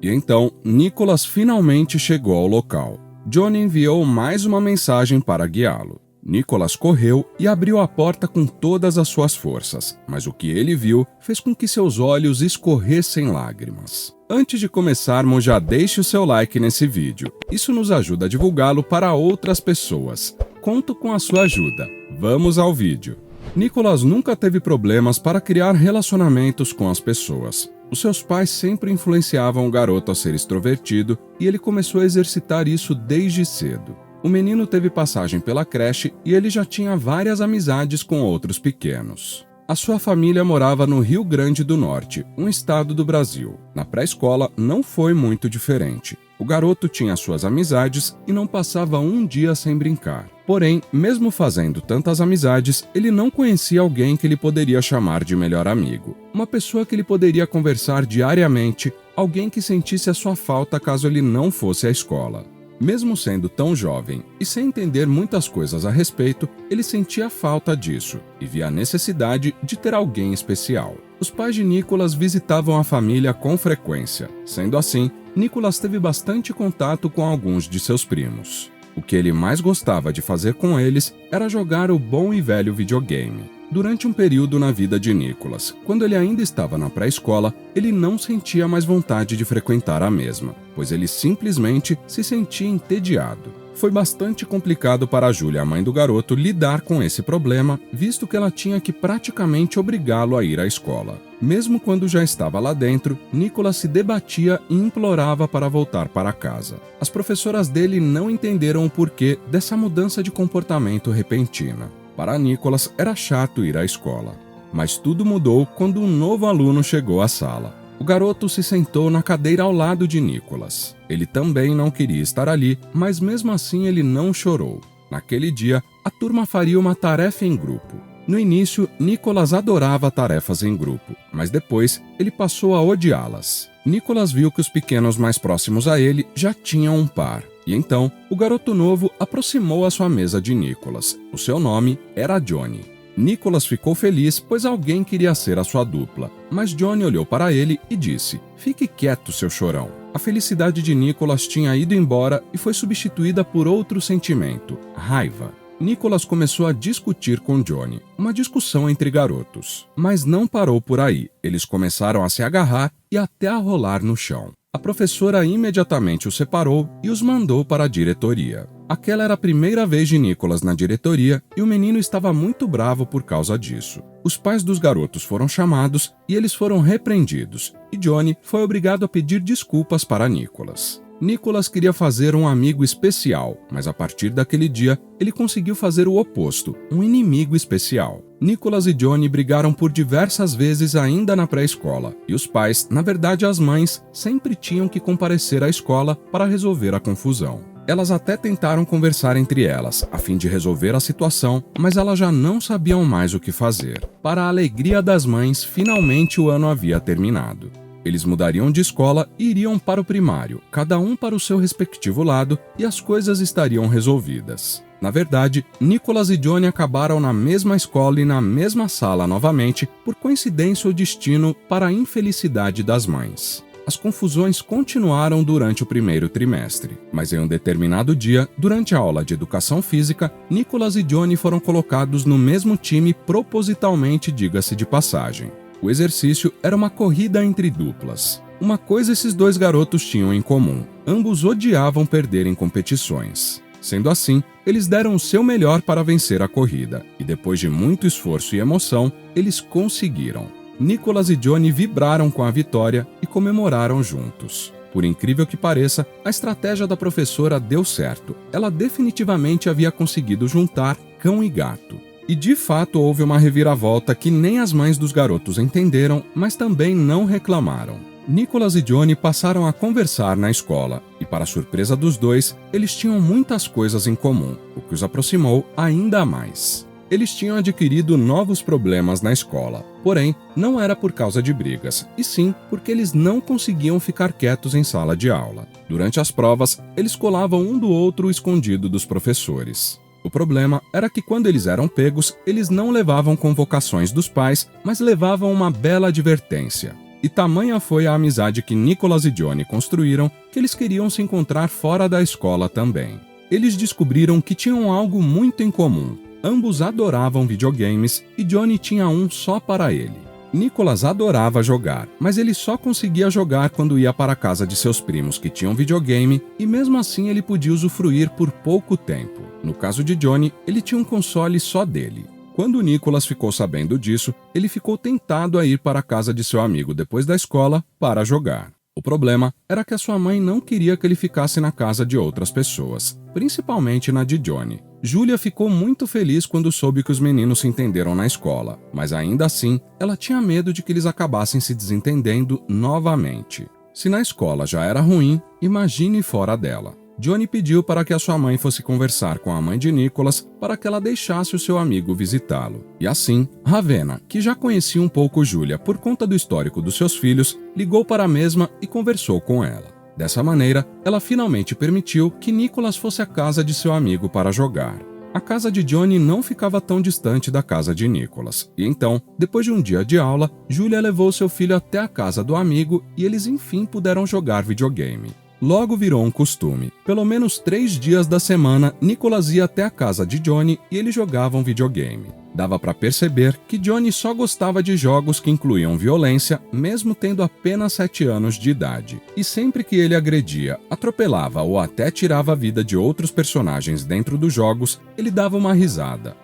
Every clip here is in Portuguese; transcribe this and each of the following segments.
E então, Nicholas finalmente chegou ao local. Johnny enviou mais uma mensagem para guiá-lo. Nicholas correu e abriu a porta com todas as suas forças, mas o que ele viu fez com que seus olhos escorressem lágrimas. Antes de começarmos, já deixe o seu like nesse vídeo. Isso nos ajuda a divulgá-lo para outras pessoas. Conto com a sua ajuda. Vamos ao vídeo. Nicholas nunca teve problemas para criar relacionamentos com as pessoas. Os seus pais sempre influenciavam o garoto a ser extrovertido e ele começou a exercitar isso desde cedo. O menino teve passagem pela creche e ele já tinha várias amizades com outros pequenos. A sua família morava no Rio Grande do Norte, um estado do Brasil. Na pré-escola não foi muito diferente. O garoto tinha suas amizades e não passava um dia sem brincar. Porém, mesmo fazendo tantas amizades, ele não conhecia alguém que ele poderia chamar de melhor amigo. Uma pessoa que ele poderia conversar diariamente, alguém que sentisse a sua falta caso ele não fosse à escola. Mesmo sendo tão jovem e sem entender muitas coisas a respeito, ele sentia falta disso e via a necessidade de ter alguém especial. Os pais de Nicholas visitavam a família com frequência. Sendo assim, Nicholas teve bastante contato com alguns de seus primos. O que ele mais gostava de fazer com eles era jogar o bom e velho videogame. Durante um período na vida de Nicholas, quando ele ainda estava na pré-escola, ele não sentia mais vontade de frequentar a mesma, pois ele simplesmente se sentia entediado. Foi bastante complicado para a Julia, a mãe do garoto, lidar com esse problema, visto que ela tinha que praticamente obrigá-lo a ir à escola. Mesmo quando já estava lá dentro, Nicholas se debatia e implorava para voltar para casa. As professoras dele não entenderam o porquê dessa mudança de comportamento repentina. Para Nicholas, era chato ir à escola. Mas tudo mudou quando um novo aluno chegou à sala. O garoto se sentou na cadeira ao lado de Nicholas. Ele também não queria estar ali, mas mesmo assim ele não chorou. Naquele dia, a turma faria uma tarefa em grupo. No início, Nicholas adorava tarefas em grupo, mas depois ele passou a odiá-las. Nicholas viu que os pequenos mais próximos a ele já tinham um par. E então, o garoto novo aproximou a sua mesa de Nicholas. O seu nome era Johnny. Nicholas ficou feliz, pois alguém queria ser a sua dupla. Mas Johnny olhou para ele e disse: "Fique quieto, seu chorão." A felicidade de Nicholas tinha ido embora e foi substituída por outro sentimento: raiva. Nicholas começou a discutir com Johnny, uma discussão entre garotos. Mas não parou por aí. Eles começaram a se agarrar e até a rolar no chão. A professora imediatamente os separou e os mandou para a diretoria. Aquela era a primeira vez de Nicholas na diretoria e o menino estava muito bravo por causa disso. Os pais dos garotos foram chamados e eles foram repreendidos, e Johnny foi obrigado a pedir desculpas para Nicholas. Nicholas queria fazer um amigo especial, mas a partir daquele dia, ele conseguiu fazer o oposto, um inimigo especial. Nicholas e Johnny brigaram por diversas vezes ainda na pré-escola, e os pais, na verdade as mães, sempre tinham que comparecer à escola para resolver a confusão. Elas até tentaram conversar entre elas, a fim de resolver a situação, mas elas já não sabiam mais o que fazer. Para a alegria das mães, finalmente o ano havia terminado. Eles mudariam de escola e iriam para o primário, cada um para o seu respectivo lado, e as coisas estariam resolvidas. Na verdade, Nicholas e Johnny acabaram na mesma escola e na mesma sala novamente, por coincidência ou destino, para a infelicidade das mães. As confusões continuaram durante o primeiro trimestre, mas em um determinado dia, durante a aula de educação física, Nicholas e Johnny foram colocados no mesmo time propositalmente, diga-se de passagem. O exercício era uma corrida entre duplas. Uma coisa esses dois garotos tinham em comum: ambos odiavam perder em competições. Sendo assim, eles deram o seu melhor para vencer a corrida, e depois de muito esforço e emoção, eles conseguiram. Nicholas e Johnny vibraram com a vitória e comemoraram juntos. Por incrível que pareça, a estratégia da professora deu certo. Ela definitivamente havia conseguido juntar cão e gato. E de fato houve uma reviravolta que nem as mães dos garotos entenderam, mas também não reclamaram. Nicholas e Johnny passaram a conversar na escola, e para surpresa dos dois, eles tinham muitas coisas em comum, o que os aproximou ainda mais. Eles tinham adquirido novos problemas na escola, porém, não era por causa de brigas, e sim porque eles não conseguiam ficar quietos em sala de aula. Durante as provas, eles colavam um do outro escondido dos professores. O problema era que quando eles eram pegos, eles não levavam convocações dos pais, mas levavam uma bela advertência. E tamanha foi a amizade que Nicholas e Johnny construíram que eles queriam se encontrar fora da escola também. Eles descobriram que tinham algo muito em comum. Ambos adoravam videogames e Johnny tinha um só para ele. Nicholas adorava jogar, mas ele só conseguia jogar quando ia para a casa de seus primos que tinham videogame e mesmo assim ele podia usufruir por pouco tempo. No caso de Johnny, ele tinha um console só dele. Quando Nicholas ficou sabendo disso, ele ficou tentado a ir para a casa de seu amigo depois da escola para jogar. O problema era que a sua mãe não queria que ele ficasse na casa de outras pessoas, principalmente na de Johnny. Julia ficou muito feliz quando soube que os meninos se entenderam na escola, mas ainda assim, ela tinha medo de que eles acabassem se desentendendo novamente. Se na escola já era ruim, imagine fora dela. Johnny pediu para que a sua mãe fosse conversar com a mãe de Nicholas para que ela deixasse o seu amigo visitá-lo. E assim, Ravenna, que já conhecia um pouco Julia por conta do histórico dos seus filhos, ligou para a mesma e conversou com ela. Dessa maneira, ela finalmente permitiu que Nicholas fosse à casa de seu amigo para jogar. A casa de Johnny não ficava tão distante da casa de Nicholas, e então, depois de um dia de aula, Julia levou seu filho até a casa do amigo e eles enfim puderam jogar videogame. Logo virou um costume. Pelo menos 3 dias da semana, Nicholas ia até a casa de Johnny e eles jogavam videogame. Dava para perceber que Johnny só gostava de jogos que incluíam violência, mesmo tendo apenas 7 anos de idade. E sempre que ele agredia, atropelava ou até tirava a vida de outros personagens dentro dos jogos, ele dava uma risada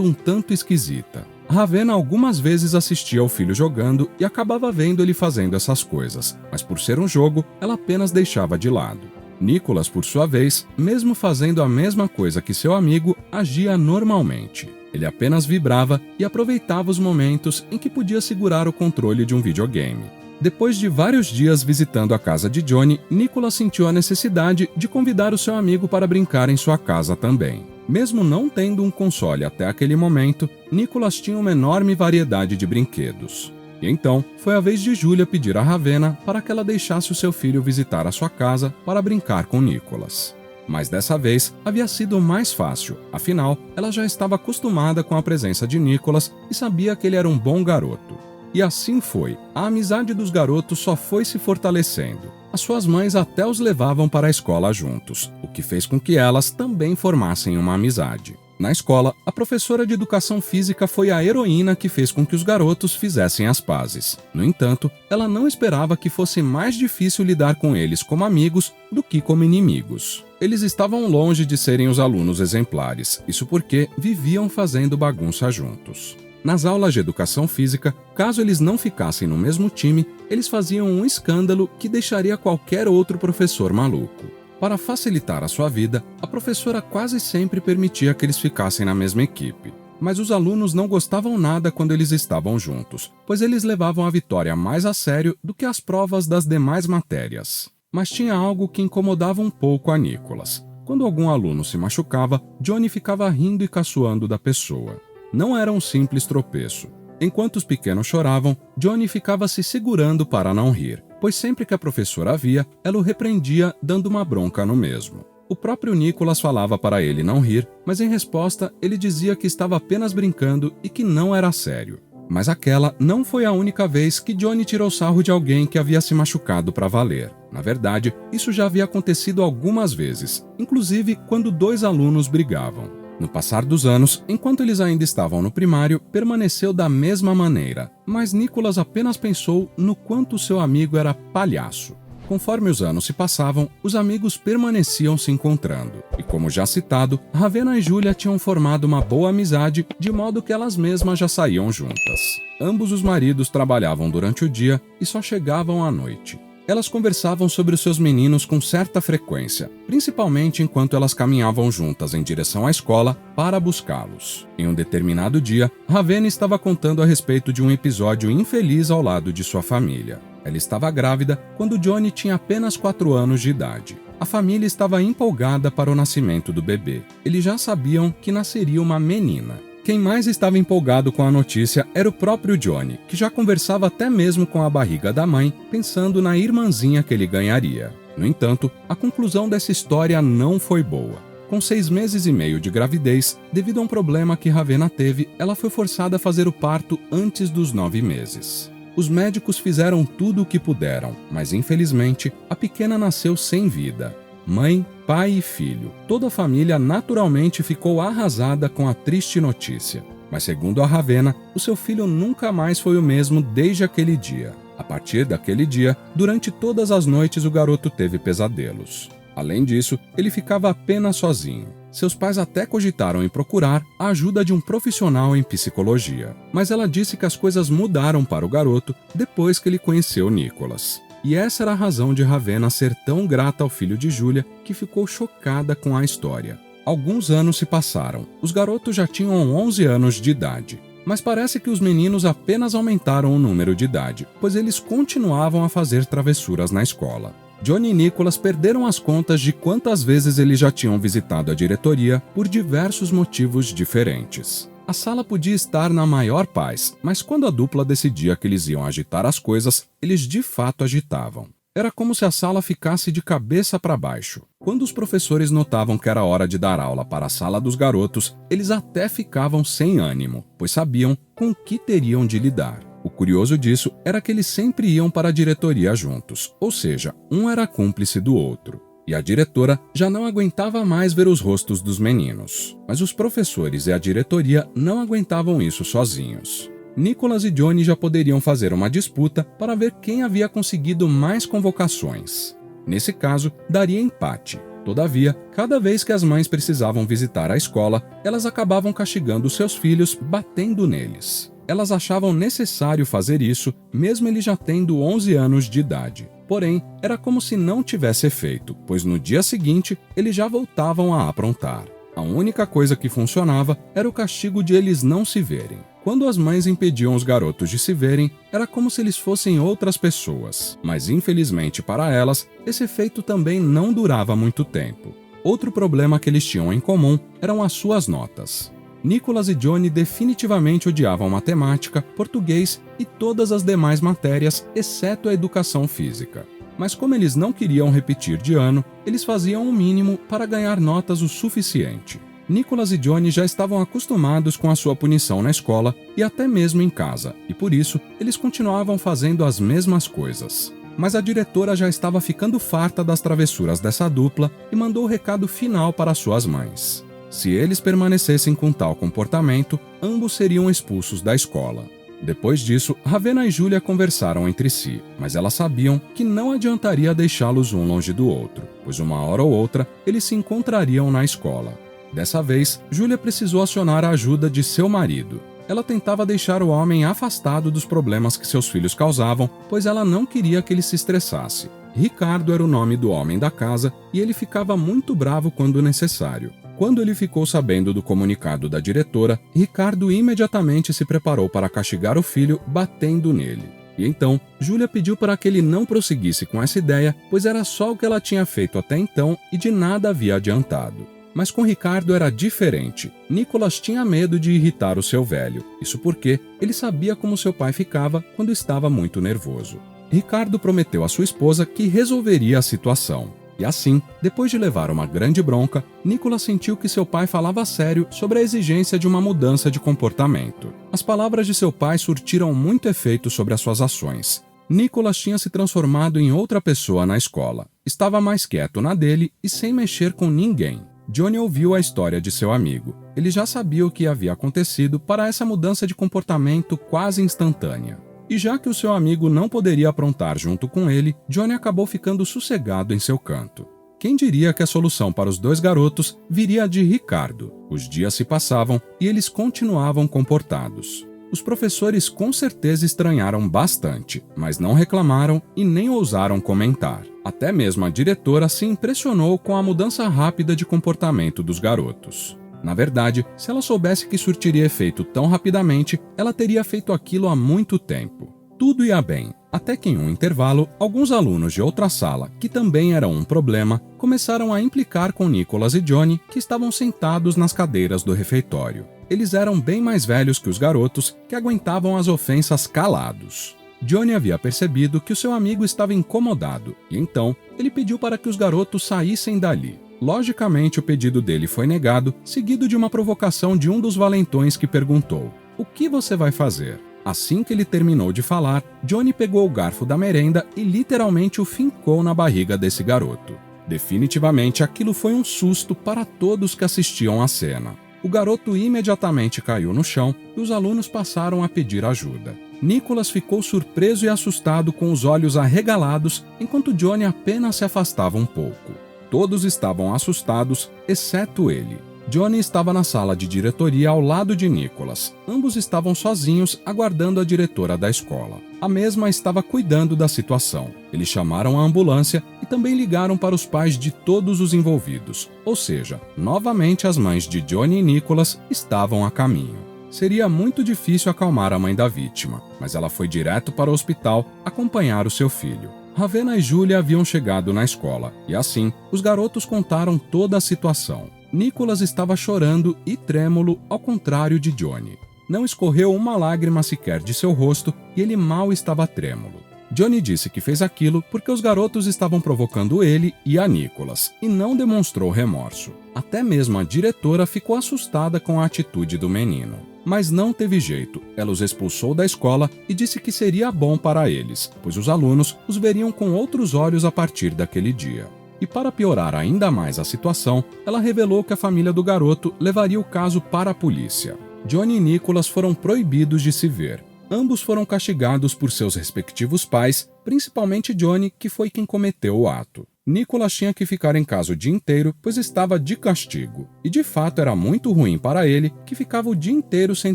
um tanto esquisita. Ravenna algumas vezes assistia ao filho jogando e acabava vendo ele fazendo essas coisas, mas por ser um jogo, ela apenas deixava de lado. Nicholas, por sua vez, mesmo fazendo a mesma coisa que seu amigo, agia normalmente. Ele apenas vibrava e aproveitava os momentos em que podia segurar o controle de um videogame. Depois de vários dias visitando a casa de Johnny, Nicholas sentiu a necessidade de convidar o seu amigo para brincar em sua casa também. Mesmo não tendo um console até aquele momento, Nicholas tinha uma enorme variedade de brinquedos. E então, foi a vez de Julia pedir a Ravenna para que ela deixasse o seu filho visitar a sua casa para brincar com Nicholas. Mas dessa vez, havia sido mais fácil, afinal, ela já estava acostumada com a presença de Nicholas e sabia que ele era um bom garoto. E assim foi, a amizade dos garotos só foi se fortalecendo. As suas mães até os levavam para a escola juntos, o que fez com que elas também formassem uma amizade. Na escola, a professora de educação física foi a heroína que fez com que os garotos fizessem as pazes. No entanto, ela não esperava que fosse mais difícil lidar com eles como amigos do que como inimigos. Eles estavam longe de serem os alunos exemplares, isso porque viviam fazendo bagunça juntos. Nas aulas de educação física, caso eles não ficassem no mesmo time, eles faziam um escândalo que deixaria qualquer outro professor maluco. Para facilitar a sua vida, a professora quase sempre permitia que eles ficassem na mesma equipe. Mas os alunos não gostavam nada quando eles estavam juntos, pois eles levavam a vitória mais a sério do que as provas das demais matérias. Mas tinha algo que incomodava um pouco a Nicholas. Quando algum aluno se machucava, Johnny ficava rindo e caçoando da pessoa. Não era um simples tropeço. Enquanto os pequenos choravam, Johnny ficava se segurando para não rir, pois sempre que a professora via, ela o repreendia dando uma bronca no mesmo. O próprio Nicholas falava para ele não rir, mas em resposta ele dizia que estava apenas brincando e que não era sério. Mas aquela não foi a única vez que Johnny tirou sarro de alguém que havia se machucado para valer. Na verdade, isso já havia acontecido algumas vezes, inclusive quando 2 alunos brigavam. No passar dos anos, enquanto eles ainda estavam no primário, permaneceu da mesma maneira, mas Nicholas apenas pensou no quanto seu amigo era palhaço. Conforme os anos se passavam, os amigos permaneciam se encontrando, e como já citado, Ravenna e Julia tinham formado uma boa amizade, de modo que elas mesmas já saíam juntas. Ambos os maridos trabalhavam durante o dia e só chegavam à noite. Elas conversavam sobre os seus meninos com certa frequência, principalmente enquanto elas caminhavam juntas em direção à escola para buscá-los. Em um determinado dia, Ravenna estava contando a respeito de um episódio infeliz ao lado de sua família. Ela estava grávida quando Johnny tinha apenas 4 anos de idade. A família estava empolgada para o nascimento do bebê. Eles já sabiam que nasceria uma menina. Quem mais estava empolgado com a notícia era o próprio Johnny, que já conversava até mesmo com a barriga da mãe, pensando na irmãzinha que ele ganharia. No entanto, a conclusão dessa história não foi boa. Com 6 meses e meio de gravidez, devido a um problema que Ravenna teve, ela foi forçada a fazer o parto antes dos 9 meses. Os médicos fizeram tudo o que puderam, mas infelizmente a pequena nasceu sem vida. Mãe, pai e filho, toda a família naturalmente ficou arrasada com a triste notícia. Mas segundo a Ravenna, o seu filho nunca mais foi o mesmo desde aquele dia. A partir daquele dia, durante todas as noites o garoto teve pesadelos. Além disso, ele ficava apenas sozinho. Seus pais até cogitaram em procurar a ajuda de um profissional em psicologia, mas ela disse que as coisas mudaram para o garoto depois que ele conheceu Nicholas. E essa era a razão de Ravenna ser tão grata ao filho de Julia, que ficou chocada com a história. Alguns anos se passaram. Os garotos já tinham 11 anos de idade. Mas parece que os meninos apenas aumentaram o número de idade, pois eles continuavam a fazer travessuras na escola. Johnny e Nicholas perderam as contas de quantas vezes eles já tinham visitado a diretoria por diversos motivos diferentes. A sala podia estar na maior paz, mas quando a dupla decidia que eles iam agitar as coisas, eles de fato agitavam. Era como se a sala ficasse de cabeça para baixo. Quando os professores notavam que era hora de dar aula para a sala dos garotos, eles até ficavam sem ânimo, pois sabiam com o que teriam de lidar. O curioso disso era que eles sempre iam para a diretoria juntos, ou seja, um era cúmplice do outro. E a diretora já não aguentava mais ver os rostos dos meninos. Mas os professores e a diretoria não aguentavam isso sozinhos. Nicholas e Johnny já poderiam fazer uma disputa para ver quem havia conseguido mais convocações. Nesse caso, daria empate. Todavia, cada vez que as mães precisavam visitar a escola, elas acabavam castigando seus filhos, batendo neles. Elas achavam necessário fazer isso, mesmo ele já tendo 11 anos de idade. Porém, era como se não tivesse efeito, pois no dia seguinte, eles já voltavam a aprontar. A única coisa que funcionava era o castigo de eles não se verem. Quando as mães impediam os garotos de se verem, era como se eles fossem outras pessoas. Mas infelizmente para elas, esse efeito também não durava muito tempo. Outro problema que eles tinham em comum eram as suas notas. Nicholas e Johnny definitivamente odiavam matemática, português e todas as demais matérias, exceto a educação física. Mas como eles não queriam repetir de ano, eles faziam o mínimo para ganhar notas o suficiente. Nicholas e Johnny já estavam acostumados com a sua punição na escola e até mesmo em casa, e por isso eles continuavam fazendo as mesmas coisas. Mas a diretora já estava ficando farta das travessuras dessa dupla e mandou o recado final para suas mães. Se eles permanecessem com tal comportamento, ambos seriam expulsos da escola. Depois disso, Ravenna e Julia conversaram entre si, mas elas sabiam que não adiantaria deixá-los um longe do outro, pois uma hora ou outra eles se encontrariam na escola. Dessa vez, Julia precisou acionar a ajuda de seu marido. Ela tentava deixar o homem afastado dos problemas que seus filhos causavam, pois ela não queria que ele se estressasse. Ricardo era o nome do homem da casa e ele ficava muito bravo quando necessário. Quando ele ficou sabendo do comunicado da diretora, Ricardo imediatamente se preparou para castigar o filho, batendo nele. E então, Julia pediu para que ele não prosseguisse com essa ideia, pois era só o que ela tinha feito até então e de nada havia adiantado. Mas com Ricardo era diferente. Nicholas tinha medo de irritar o seu velho, isso porque ele sabia como seu pai ficava quando estava muito nervoso. Ricardo prometeu à sua esposa que resolveria a situação. E assim, depois de levar uma grande bronca, Nicholas sentiu que seu pai falava sério sobre a exigência de uma mudança de comportamento. As palavras de seu pai surtiram muito efeito sobre as suas ações. Nicholas tinha se transformado em outra pessoa na escola. Estava mais quieto na dele e sem mexer com ninguém. Johnny ouviu a história de seu amigo. Ele já sabia o que havia acontecido para essa mudança de comportamento quase instantânea. E já que o seu amigo não poderia aprontar junto com ele, Johnny acabou ficando sossegado em seu canto. Quem diria que a solução para os dois garotos viria de Ricardo? Os dias se passavam e eles continuavam comportados. Os professores com certeza estranharam bastante, mas não reclamaram e nem ousaram comentar. Até mesmo a diretora se impressionou com a mudança rápida de comportamento dos garotos. Na verdade, se ela soubesse que surtiria efeito tão rapidamente, ela teria feito aquilo há muito tempo. Tudo ia bem, até que em um intervalo, alguns alunos de outra sala, que também eram um problema, começaram a implicar com Nicholas e Johnny, que estavam sentados nas cadeiras do refeitório. Eles eram bem mais velhos que os garotos, que aguentavam as ofensas calados. Johnny havia percebido que o seu amigo estava incomodado, e então ele pediu para que os garotos saíssem dali. Logicamente, o pedido dele foi negado, seguido de uma provocação de um dos valentões que perguntou: "O que você vai fazer?" Assim que ele terminou de falar, Johnny pegou o garfo da merenda e literalmente o fincou na barriga desse garoto. Definitivamente aquilo foi um susto para todos que assistiam à cena. O garoto imediatamente caiu no chão e os alunos passaram a pedir ajuda. Nicholas ficou surpreso e assustado com os olhos arregalados, enquanto Johnny apenas se afastava um pouco. Todos estavam assustados, exceto ele. Johnny estava na sala de diretoria ao lado de Nicholas. Ambos estavam sozinhos, aguardando a diretora da escola. A mesma estava cuidando da situação. Eles chamaram a ambulância e também ligaram para os pais de todos os envolvidos. Ou seja, novamente as mães de Johnny e Nicholas estavam a caminho. Seria muito difícil acalmar a mãe da vítima, mas ela foi direto para o hospital acompanhar o seu filho. Ravenna e Julia haviam chegado na escola, e assim, os garotos contaram toda a situação. Nicholas estava chorando e trêmulo, ao contrário de Johnny. Não escorreu uma lágrima sequer de seu rosto e ele mal estava trêmulo. Johnny disse que fez aquilo porque os garotos estavam provocando ele e a Nicholas, e não demonstrou remorso. Até mesmo a diretora ficou assustada com a atitude do menino. Mas não teve jeito, ela os expulsou da escola e disse que seria bom para eles, pois os alunos os veriam com outros olhos a partir daquele dia. E para piorar ainda mais a situação, ela revelou que a família do garoto levaria o caso para a polícia. Johnny e Nicholas foram proibidos de se ver. Ambos foram castigados por seus respectivos pais, principalmente Johnny, que foi quem cometeu o ato. Nicholas tinha que ficar em casa o dia inteiro, pois estava de castigo. E de fato era muito ruim para ele, que ficava o dia inteiro sem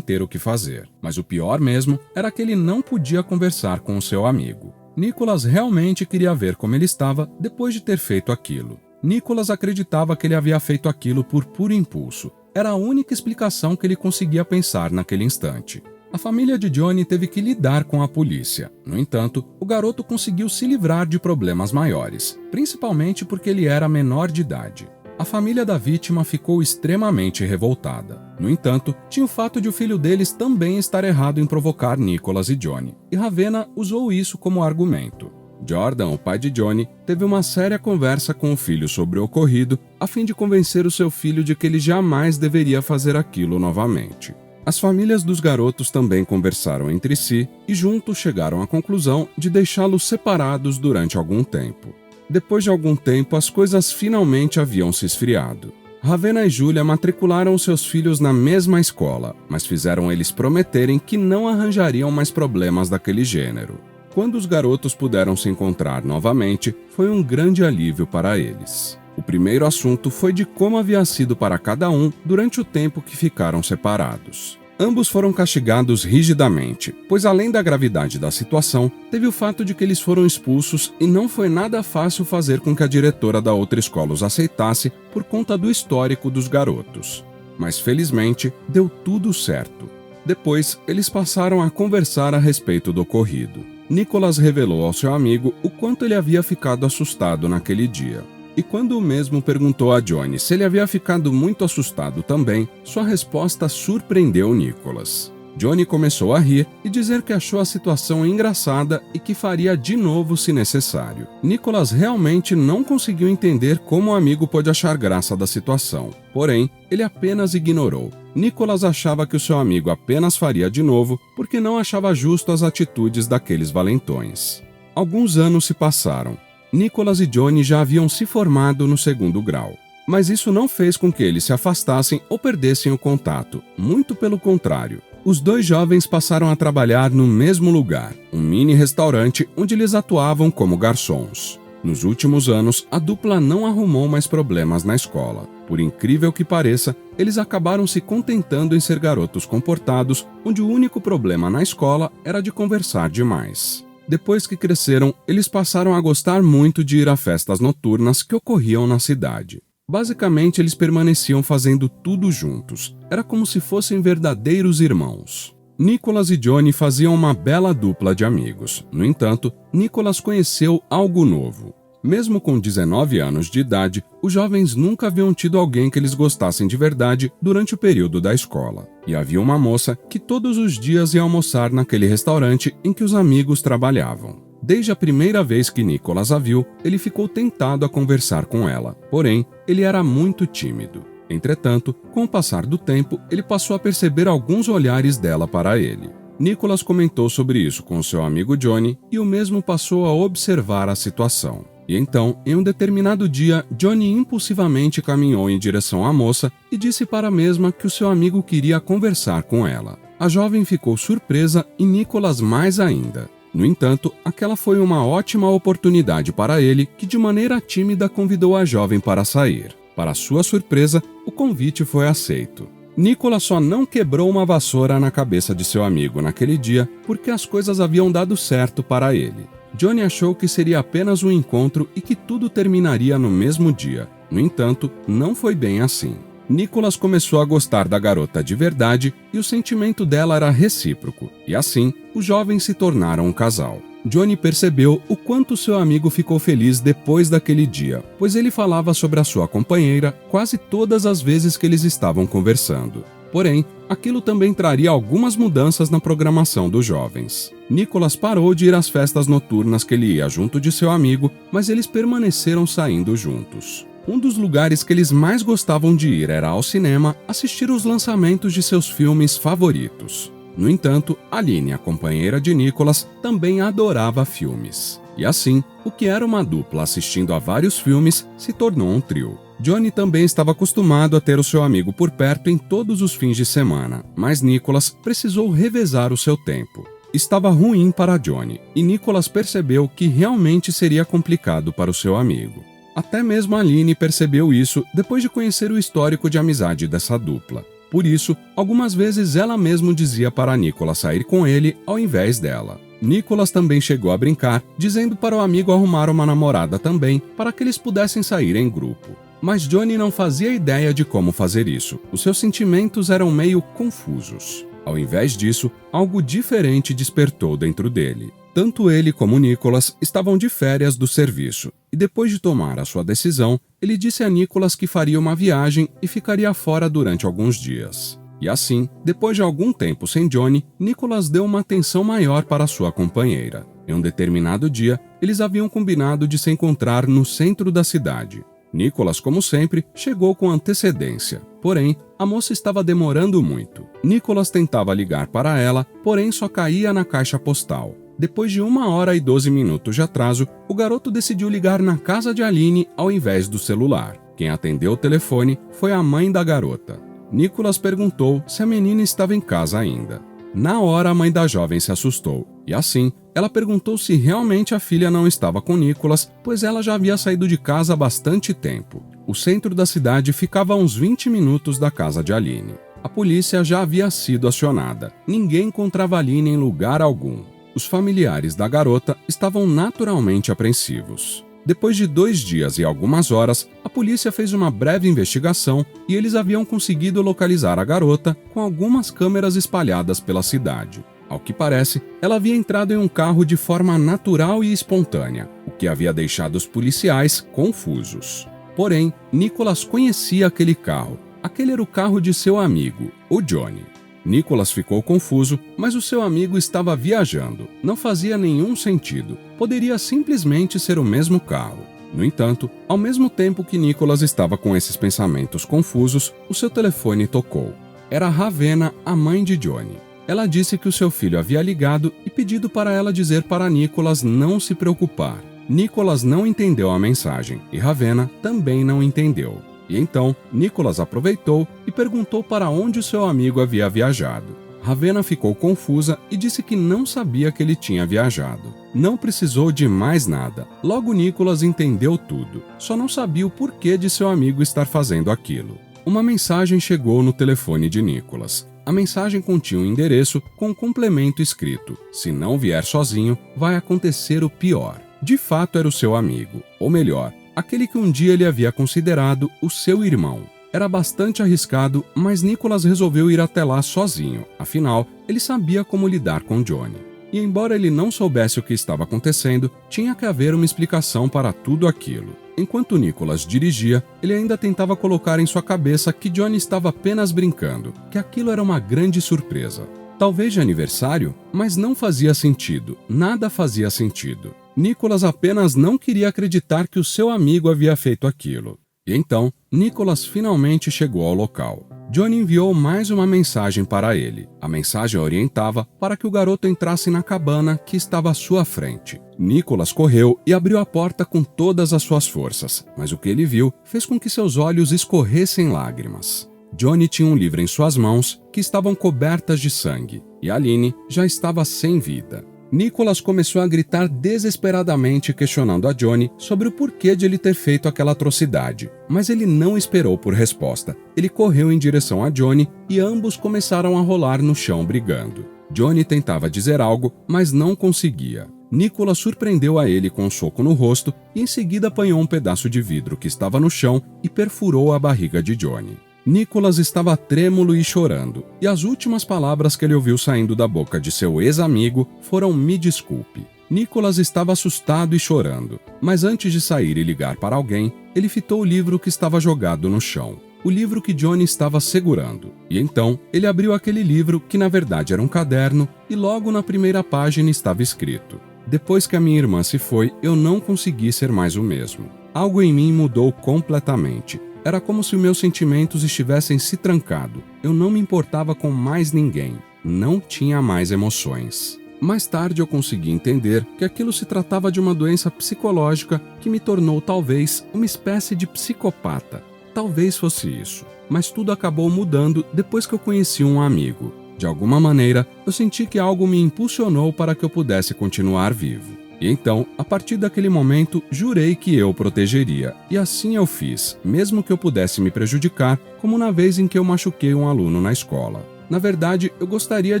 ter o que fazer. Mas o pior mesmo era que ele não podia conversar com o seu amigo. Nicholas realmente queria ver como ele estava depois de ter feito aquilo. Nicholas acreditava que ele havia feito aquilo por puro impulso. Era a única explicação que ele conseguia pensar naquele instante. A família de Johnny teve que lidar com a polícia. No entanto, o garoto conseguiu se livrar de problemas maiores, principalmente porque ele era menor de idade. A família da vítima ficou extremamente revoltada. No entanto, tinha o fato de o filho deles também estar errado em provocar Nicholas e Johnny, e Ravenna usou isso como argumento. Jordan, o pai de Johnny, teve uma séria conversa com o filho sobre o ocorrido, a fim de convencer o seu filho de que ele jamais deveria fazer aquilo novamente. As famílias dos garotos também conversaram entre si e juntos chegaram à conclusão de deixá-los separados durante algum tempo. Depois de algum tempo, as coisas finalmente haviam se esfriado. Ravenna e Julia matricularam seus filhos na mesma escola, mas fizeram eles prometerem que não arranjariam mais problemas daquele gênero. Quando os garotos puderam se encontrar novamente, foi um grande alívio para eles. O primeiro assunto foi de como havia sido para cada um durante o tempo que ficaram separados. Ambos foram castigados rigidamente, pois além da gravidade da situação, teve o fato de que eles foram expulsos e não foi nada fácil fazer com que a diretora da outra escola os aceitasse por conta do histórico dos garotos. Mas felizmente, deu tudo certo. Depois, eles passaram a conversar a respeito do ocorrido. Nicholas revelou ao seu amigo o quanto ele havia ficado assustado naquele dia. E quando o mesmo perguntou a Johnny se ele havia ficado muito assustado também, sua resposta surpreendeu Nicholas. Johnny começou a rir e dizer que achou a situação engraçada e que faria de novo se necessário. Nicholas realmente não conseguiu entender como o amigo pôde achar graça da situação. Porém, ele apenas ignorou. Nicholas achava que o seu amigo apenas faria de novo porque não achava justo as atitudes daqueles valentões. Alguns anos se passaram. Nicholas e Johnny já haviam se formado no 2º grau. Mas isso não fez com que eles se afastassem ou perdessem o contato. Muito pelo contrário. Os dois jovens passaram a trabalhar no mesmo lugar, um mini restaurante onde eles atuavam como garçons. Nos últimos anos, a dupla não arrumou mais problemas na escola. Por incrível que pareça, eles acabaram se contentando em ser garotos comportados, onde o único problema na escola era de conversar demais. Depois que cresceram, eles passaram a gostar muito de ir a festas noturnas que ocorriam na cidade. Basicamente, eles permaneciam fazendo tudo juntos. Era como se fossem verdadeiros irmãos. Nicholas e Johnny faziam uma bela dupla de amigos. No entanto, Nicholas conheceu algo novo. Mesmo com 19 anos de idade, os jovens nunca haviam tido alguém que eles gostassem de verdade durante o período da escola. E havia uma moça que todos os dias ia almoçar naquele restaurante em que os amigos trabalhavam. Desde a primeira vez que Nicholas a viu, ele ficou tentado a conversar com ela. Porém, ele era muito tímido. Entretanto, com o passar do tempo, ele passou a perceber alguns olhares dela para ele. Nicholas comentou sobre isso com seu amigo Johnny e o mesmo passou a observar a situação. E então, em um determinado dia, Johnny impulsivamente caminhou em direção à moça e disse para a mesma que o seu amigo queria conversar com ela. A jovem ficou surpresa e Nicholas mais ainda. No entanto, aquela foi uma ótima oportunidade para ele, que de maneira tímida convidou a jovem para sair. Para sua surpresa, o convite foi aceito. Nicholas só não quebrou uma vassoura na cabeça de seu amigo naquele dia porque as coisas haviam dado certo para ele. Johnny achou que seria apenas um encontro e que tudo terminaria no mesmo dia. No entanto, não foi bem assim. Nicholas começou a gostar da garota de verdade e o sentimento dela era recíproco. E assim, os jovens se tornaram um casal. Johnny percebeu o quanto seu amigo ficou feliz depois daquele dia, pois ele falava sobre a sua companheira quase todas as vezes que eles estavam conversando. Porém, aquilo também traria algumas mudanças na programação dos jovens. Nicholas parou de ir às festas noturnas que ele ia junto de seu amigo, mas eles permaneceram saindo juntos. Um dos lugares que eles mais gostavam de ir era ao cinema assistir os lançamentos de seus filmes favoritos. No entanto, Aline, a companheira de Nicholas, também adorava filmes. E assim, o que era uma dupla assistindo a vários filmes se tornou um trio. Johnny também estava acostumado a ter o seu amigo por perto em todos os fins de semana, mas Nicholas precisou revezar o seu tempo. Estava ruim para Johnny, e Nicholas percebeu que realmente seria complicado para o seu amigo. Até mesmo Aline percebeu isso depois de conhecer o histórico de amizade dessa dupla. Por isso, algumas vezes ela mesma dizia para Nicholas sair com ele ao invés dela. Nicholas também chegou a brincar, dizendo para o amigo arrumar uma namorada também, para que eles pudessem sair em grupo. Mas Johnny não fazia ideia de como fazer isso. Os seus sentimentos eram meio confusos. Ao invés disso, algo diferente despertou dentro dele. Tanto ele como Nicholas estavam de férias do serviço, e depois de tomar a sua decisão, ele disse a Nicholas que faria uma viagem e ficaria fora durante alguns dias. E assim, depois de algum tempo sem Johnny, Nicholas deu uma atenção maior para sua companheira. Em um determinado dia, eles haviam combinado de se encontrar no centro da cidade. Nicholas, como sempre, chegou com antecedência. Porém, a moça estava demorando muito. Nicholas tentava ligar para ela, porém só caía na caixa postal. Depois de 1h12 de atraso, o garoto decidiu ligar na casa de Aline ao invés do celular. Quem atendeu o telefone foi a mãe da garota. Nicholas perguntou se a menina estava em casa ainda. Na hora, a mãe da jovem se assustou, e assim, ela perguntou se realmente a filha não estava com Nicholas, pois ela já havia saído de casa há bastante tempo. O centro da cidade ficava a uns 20 minutos da casa de Aline. A polícia já havia sido acionada. Ninguém encontrava Aline em lugar algum. Os familiares da garota estavam naturalmente apreensivos. Depois de 2 dias e algumas horas, a polícia fez uma breve investigação e eles haviam conseguido localizar a garota com algumas câmeras espalhadas pela cidade. Ao que parece, ela havia entrado em um carro de forma natural e espontânea, o que havia deixado os policiais confusos. Porém, Nicholas conhecia aquele carro. Aquele era o carro de seu amigo, o Johnny. Nicholas ficou confuso, mas o seu amigo estava viajando. Não fazia nenhum sentido. Poderia simplesmente ser o mesmo carro. No entanto, ao mesmo tempo que Nicholas estava com esses pensamentos confusos, o seu telefone tocou. Era Ravenna, a mãe de Johnny. Ela disse que o seu filho havia ligado e pedido para ela dizer para Nicholas não se preocupar. Nicholas não entendeu a mensagem e Ravenna também não entendeu. E então, Nicholas aproveitou e perguntou para onde o seu amigo havia viajado. Ravenna ficou confusa e disse que não sabia que ele tinha viajado. Não precisou de mais nada. Logo Nicholas entendeu tudo. Só não sabia o porquê de seu amigo estar fazendo aquilo. Uma mensagem chegou no telefone de Nicholas. A mensagem continha um endereço com um complemento escrito: se não vier sozinho, vai acontecer o pior. De fato era o seu amigo, ou melhor, aquele que um dia ele havia considerado o seu irmão. Era bastante arriscado, mas Nicholas resolveu ir até lá sozinho. Afinal, ele sabia como lidar com Johnny. E embora ele não soubesse o que estava acontecendo, tinha que haver uma explicação para tudo aquilo. Enquanto Nicholas dirigia, ele ainda tentava colocar em sua cabeça que Johnny estava apenas brincando, que aquilo era uma grande surpresa. Talvez de aniversário, mas não fazia sentido. Nada fazia sentido. Nicholas apenas não queria acreditar que o seu amigo havia feito aquilo. E então, Nicholas finalmente chegou ao local. Johnny enviou mais uma mensagem para ele. A mensagem orientava para que o garoto entrasse na cabana que estava à sua frente. Nicholas correu e abriu a porta com todas as suas forças, mas o que ele viu fez com que seus olhos escorressem lágrimas. Johnny tinha um livro em suas mãos que estavam cobertas de sangue, e Aline já estava sem vida. Nicholas começou a gritar desesperadamente, questionando a Johnny sobre o porquê de ele ter feito aquela atrocidade, mas ele não esperou por resposta. Ele correu em direção a Johnny e ambos começaram a rolar no chão brigando. Johnny tentava dizer algo, mas não conseguia. Nicholas surpreendeu a ele com um soco no rosto e em seguida apanhou um pedaço de vidro que estava no chão e perfurou a barriga de Johnny. Nicholas estava trêmulo e chorando, e as últimas palavras que ele ouviu saindo da boca de seu ex-amigo foram "me desculpe". Nicholas estava assustado e chorando, mas antes de sair e ligar para alguém, ele fitou o livro que estava jogado no chão, o livro que Johnny estava segurando. E então, ele abriu aquele livro, que na verdade era um caderno, e logo na primeira página estava escrito: "Depois que a minha irmã se foi, eu não consegui ser mais o mesmo. Algo em mim mudou completamente. Era como se os meus sentimentos estivessem se trancado. Eu não me importava com mais ninguém. Não tinha mais emoções. Mais tarde eu consegui entender que aquilo se tratava de uma doença psicológica que me tornou talvez uma espécie de psicopata. Talvez fosse isso. Mas tudo acabou mudando depois que eu conheci um amigo. De alguma maneira, eu senti que algo me impulsionou para que eu pudesse continuar vivo. E então, a partir daquele momento, jurei que eu o protegeria. E assim eu fiz, mesmo que eu pudesse me prejudicar, como na vez em que eu machuquei um aluno na escola. Na verdade, eu gostaria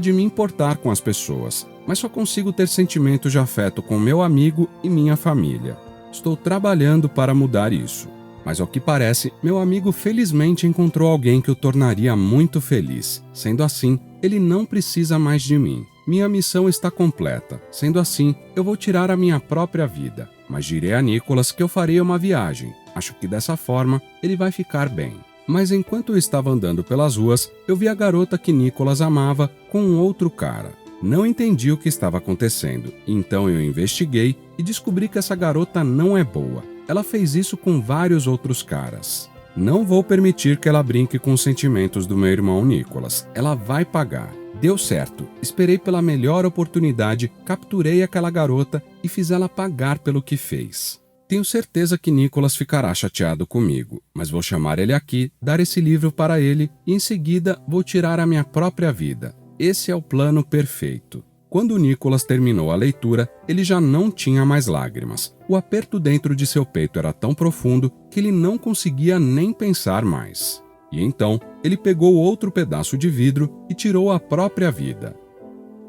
de me importar com as pessoas, mas só consigo ter sentimentos de afeto com meu amigo e minha família. Estou trabalhando para mudar isso. Mas ao que parece, meu amigo felizmente encontrou alguém que o tornaria muito feliz. Sendo assim, ele não precisa mais de mim. Minha missão está completa. Sendo assim, eu vou tirar a minha própria vida. Mas direi a Nicholas que eu farei uma viagem. Acho que dessa forma, ele vai ficar bem." Mas enquanto eu estava andando pelas ruas, eu vi a garota que Nicholas amava com um outro cara. Não entendi o que estava acontecendo. Então eu investiguei e descobri que essa garota não é boa. Ela fez isso com vários outros caras. Não vou permitir que ela brinque com os sentimentos do meu irmão Nicholas. Ela vai pagar. Deu certo. Esperei pela melhor oportunidade, capturei aquela garota e fiz ela pagar pelo que fez. Tenho certeza que Nicholas ficará chateado comigo, mas vou chamar ele aqui, dar esse livro para ele e em seguida vou tirar a minha própria vida. Esse é o plano perfeito. Quando Nicholas terminou a leitura, ele já não tinha mais lágrimas. O aperto dentro de seu peito era tão profundo que ele não conseguia nem pensar mais. E então, ele pegou outro pedaço de vidro e tirou a própria vida.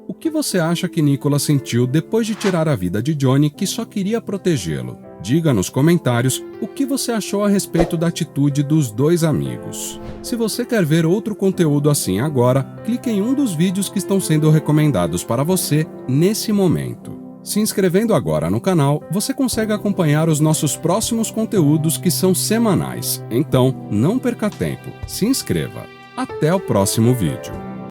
O que você acha que Nicholas sentiu depois de tirar a vida de Johnny, que só queria protegê-lo? Diga nos comentários o que você achou a respeito da atitude dos dois amigos. Se você quer ver outro conteúdo assim agora, clique em um dos vídeos que estão sendo recomendados para você nesse momento. Se inscrevendo agora no canal, você consegue acompanhar os nossos próximos conteúdos que são semanais. Então, não perca tempo, se inscreva. Até o próximo vídeo.